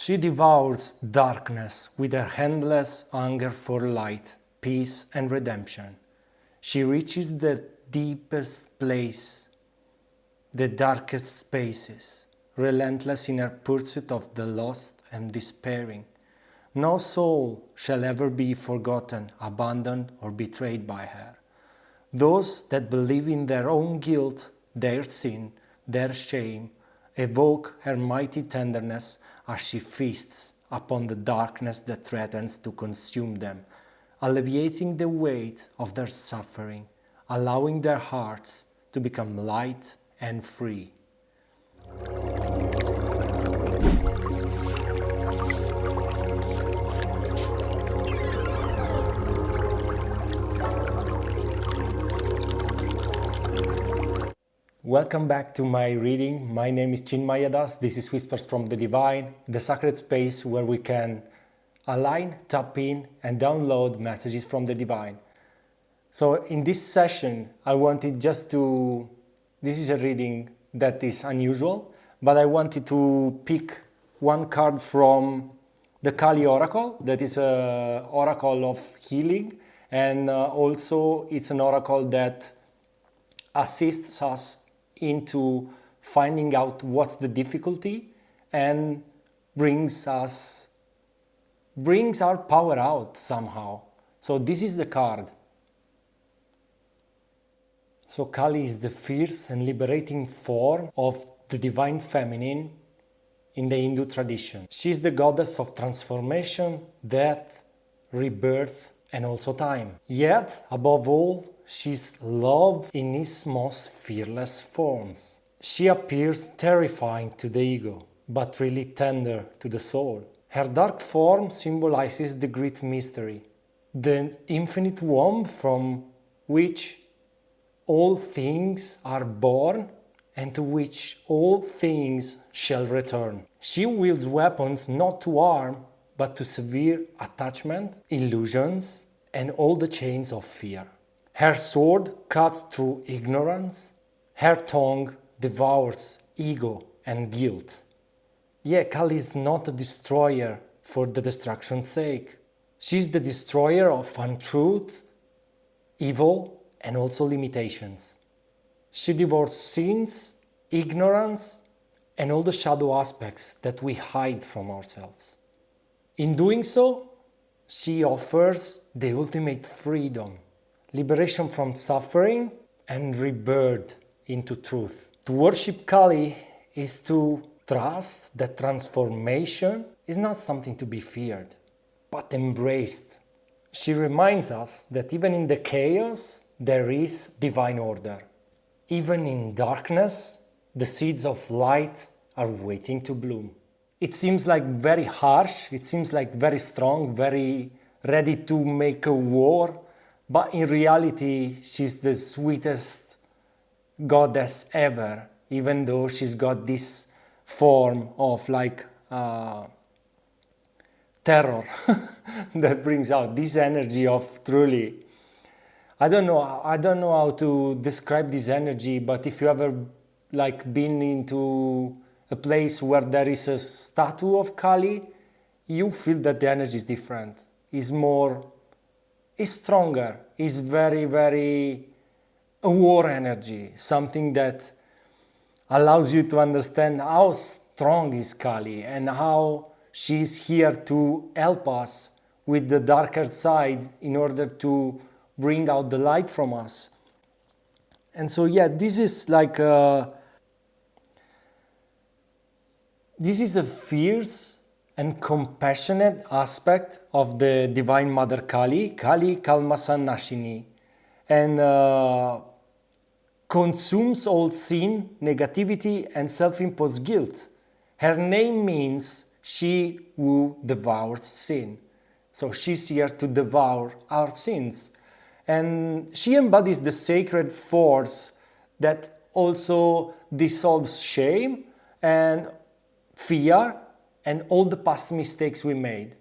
She devours darkness with her endless hunger for light, peace, and redemption. She reaches the deepest place, the darkest spaces, relentless in her pursuit of the lost and despairing. No soul shall ever be forgotten, abandoned, or betrayed by her. Those that believe in their own guilt, their sin, their shame, evoke her mighty tenderness as she feasts upon the darkness that threatens to consume them, alleviating the weight of their suffering, allowing their hearts to become light and free. Welcome back to my reading. My name is Chinmaya Das. This is Whispers from the Divine, the sacred space where we can align, tap in, and download messages from the Divine. So in this session, I wanted just to, this is a reading that is unusual, but I wanted to pick one card from the Kali Oracle, that is an oracle of healing, and also it's an oracle that assists us into finding out what's the difficulty and brings our power out somehow. So this is the card. So Kali is the fierce and liberating form of the divine feminine in the Hindu tradition. She is the goddess of transformation, death, rebirth, and also time. Yet, above all, she's love in its most fearless forms. She appears terrifying to the ego, but really tender to the soul. Her dark form symbolizes the great mystery, the infinite womb from which all things are born and to which all things shall return. She wields weapons not to harm, but to sever attachment, illusions, and all the chains of fear. Her sword cuts through ignorance. Her tongue devours ego and guilt. Yet Kali is not a destroyer for the destruction's sake. She is the destroyer of untruth, evil, and also limitations. She devours sins, ignorance, and all the shadow aspects that we hide from ourselves. In doing so, she offers the ultimate freedom, liberation from suffering, and rebirth into truth. To worship Kali is to trust that transformation is not something to be feared, but embraced. She reminds us that even in the chaos, there is divine order. Even in darkness, the seeds of light are waiting to bloom. It seems like very harsh, it seems like very strong, very ready to make a war, but in reality, she's the sweetest goddess ever, even though she's got this form of like terror that brings out this energy of truly, I don't know how to describe this energy, but if you ever like been into a place where there is a statue of Kali, you feel that the energy is different. It's stronger. It's very, very a war energy, something that allows you to understand how strong is Kali and how she's here to help us with the darker side in order to bring out the light from us. And so, yeah, this is like this is a fierce and compassionate aspect of the Divine Mother Kali, Kali Kalmasanashini, and consumes all sin, negativity, and self-imposed guilt. Her name means she who devours sin. So she's here to devour our sins. And she embodies the sacred force that also dissolves shame and fear and all the past mistakes we made.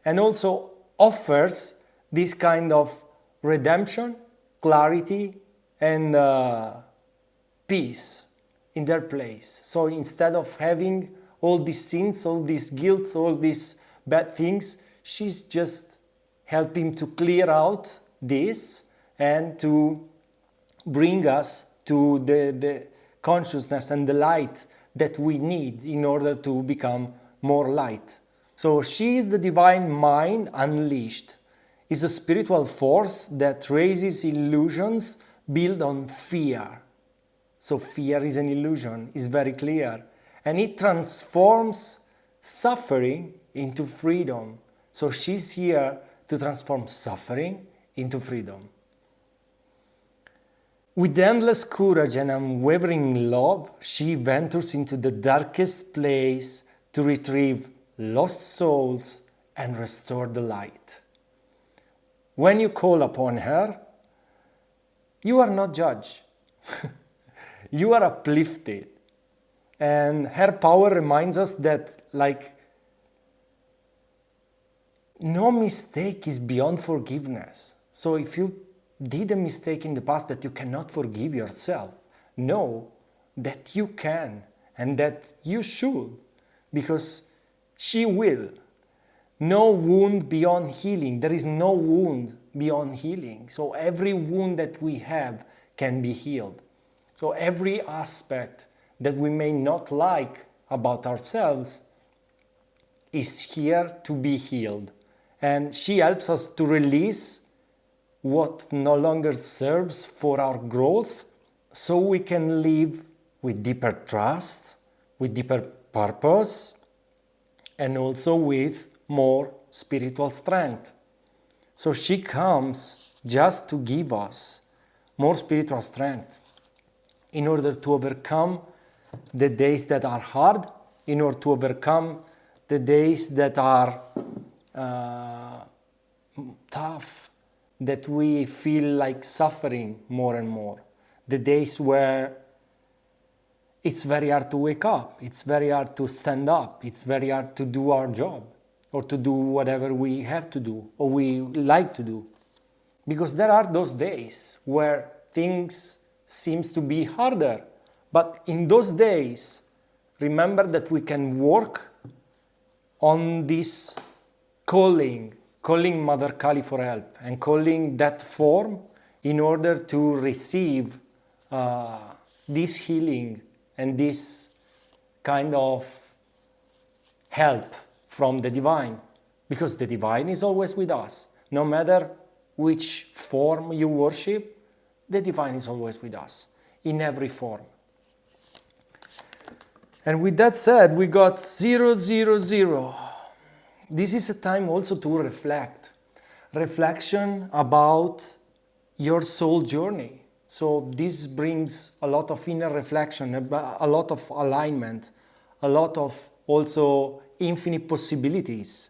And also offers this kind of redemption, clarity, and peace in their place. So instead of having all these sins, all this guilt, all these bad things. She's just helping to clear out this and to bring us to the consciousness and the light that we need in order to become more light. So she is the divine mind unleashed. Is a spiritual force that raises illusions built on fear. So fear is an illusion, is very clear. And it transforms suffering into freedom. So she's here to transform suffering into freedom. With endless courage and unwavering love, she ventures into the darkest place to retrieve lost souls and restore the light. When you call upon her, you are not judged. You are uplifted. And her power reminds us that, no mistake is beyond forgiveness. So if you did a mistake in the past that you cannot forgive yourself, know that you can and that you should, because she will. No wound beyond healing. There is no wound beyond healing. So every wound that we have can be healed. So every aspect that we may not like about ourselves is here to be healed. And she helps us to release what no longer serves for our growth, so we can live with deeper trust, with deeper purpose, and also with more spiritual strength. So she comes just to give us more spiritual strength in order to overcome the days that are hard, in order to overcome the days that are tough, that we feel like suffering more and more. The days where it's very hard to wake up, it's very hard to stand up, it's very hard to do our job or to do whatever we have to do or we like to do. Because there are those days where things seems to be harder. But in those days, remember that we can work on this calling Mother Kali for help and calling that form in order to receive this healing and this kind of help from the divine, because the divine is always with us. No matter which form you worship, the divine is always with us in every form. And with that said, we got 000. This is a time also to reflect. Reflection about your soul journey. So this brings a lot of inner reflection, a lot of alignment, a lot of also infinite possibilities.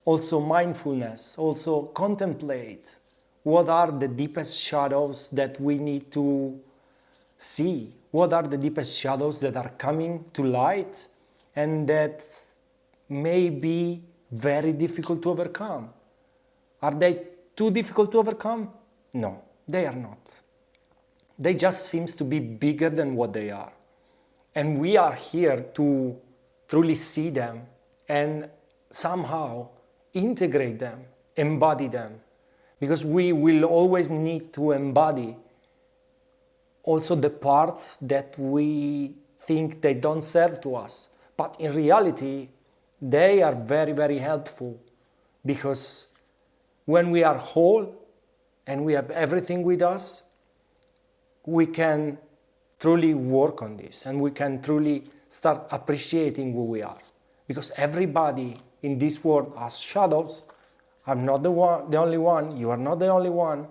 Also mindfulness, also contemplate what are the deepest shadows that we need to see. What are the deepest shadows that are coming to light and that may be very difficult to overcome? Are they too difficult to overcome? No, they are not. They just seem to be bigger than what they are. And we are here to truly see them and somehow integrate them, embody them. Because we will always need to embody also the parts that we think they don't serve to us. But in reality, they are very, very helpful, because when we are whole and we have everything with us, we can truly work on this and we can truly start appreciating who we are. Because everybody in this world has shadows. I'm not the only one, you are not the only one.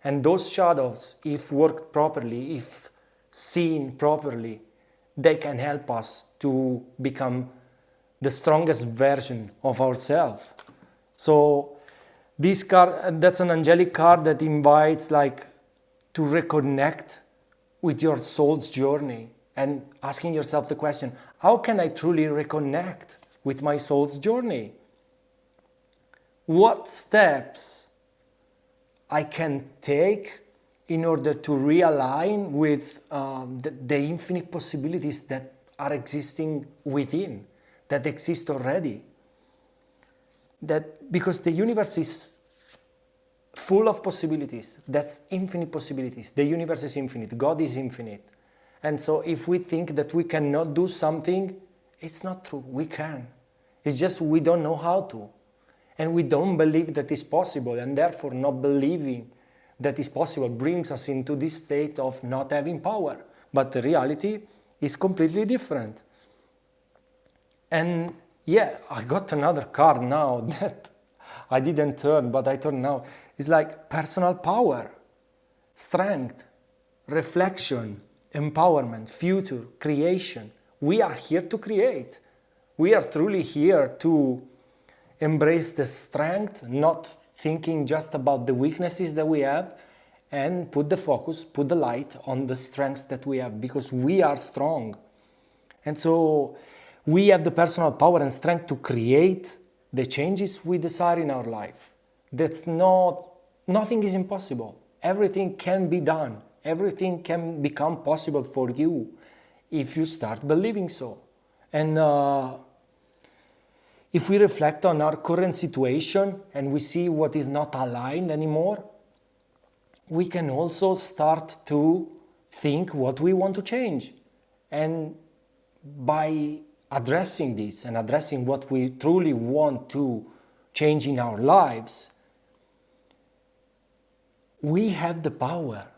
And those shadows, if worked properly, if seen properly, they can help us to become the strongest version of ourselves. So this card, that's an angelic card that invites to reconnect with your soul's journey and asking yourself the question, how can I truly reconnect with my soul's journey? What steps I can take in order to realign with the infinite possibilities that are existing within, that exist already. That because the universe is full of possibilities, that's infinite possibilities. The universe is infinite, God is infinite. And so if we think that we cannot do something, it's not true, we can. It's just we don't know how to. And we don't believe that it's possible, and therefore not believing that it's possible brings us into this state of not having power. But the reality is completely different. And yeah, I got another card now that I didn't turn, but I turn now. It's like personal power, strength, reflection, empowerment, future, creation. We are here to create. We are truly here to embrace the strength, not thinking just about the weaknesses that we have, and put the focus, put the light on the strengths that we have, because we are strong. And so we have the personal power and strength to create the changes we desire in our life. Nothing is impossible. Everything can be done. Everything can become possible for you if you start believing so. And if we reflect on our current situation and we see what is not aligned anymore, we can also start to think what we want to change. And by addressing this and addressing what we truly want to change in our lives, we have the power.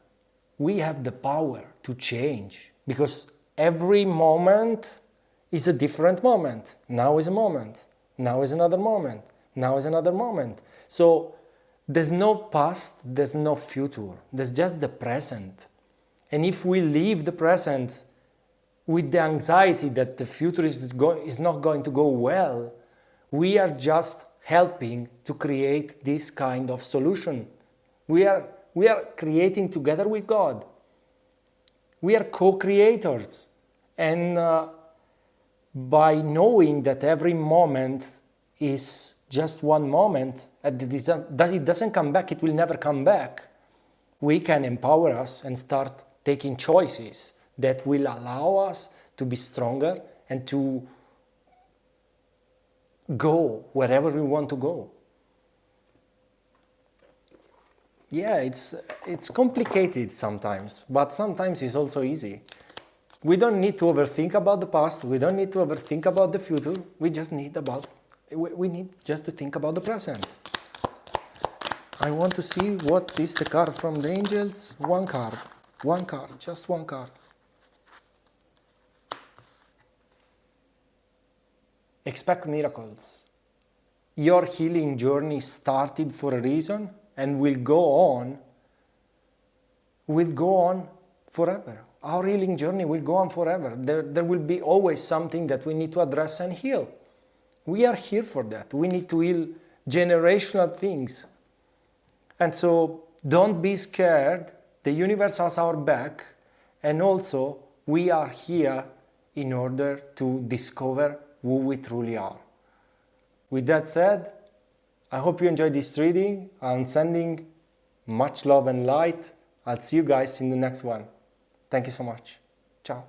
We have the power to change, because every moment is a different moment. Now is a moment. Now is another moment. Now is another moment. So there's no past, there's no future. There's just the present. And if we leave the present with the anxiety that the future is not going to go well, we are just helping to create this kind of solution. We are creating together with God. We are co-creators. And by knowing that every moment is just one moment, and that it doesn't come back, it will never come back, we can empower us and start taking choices that will allow us to be stronger and to go wherever we want to go. Yeah, it's complicated sometimes, but sometimes it's also easy. We don't need to overthink about the past, we don't need to overthink about the future, we need just to think about the present. I want to see what is the card from the angels. One card, just one card. Expect miracles. Your healing journey started for a reason and will go on forever. Our healing journey will go on forever. There will be always something that we need to address and heal. We are here for that. We need to heal generational things. And so don't be scared. The universe has our back. And also, we are here in order to discover who we truly are. With that said, I hope you enjoyed this reading. I'm sending much love and light. I'll see you guys in the next one. Thank you so much. Ciao.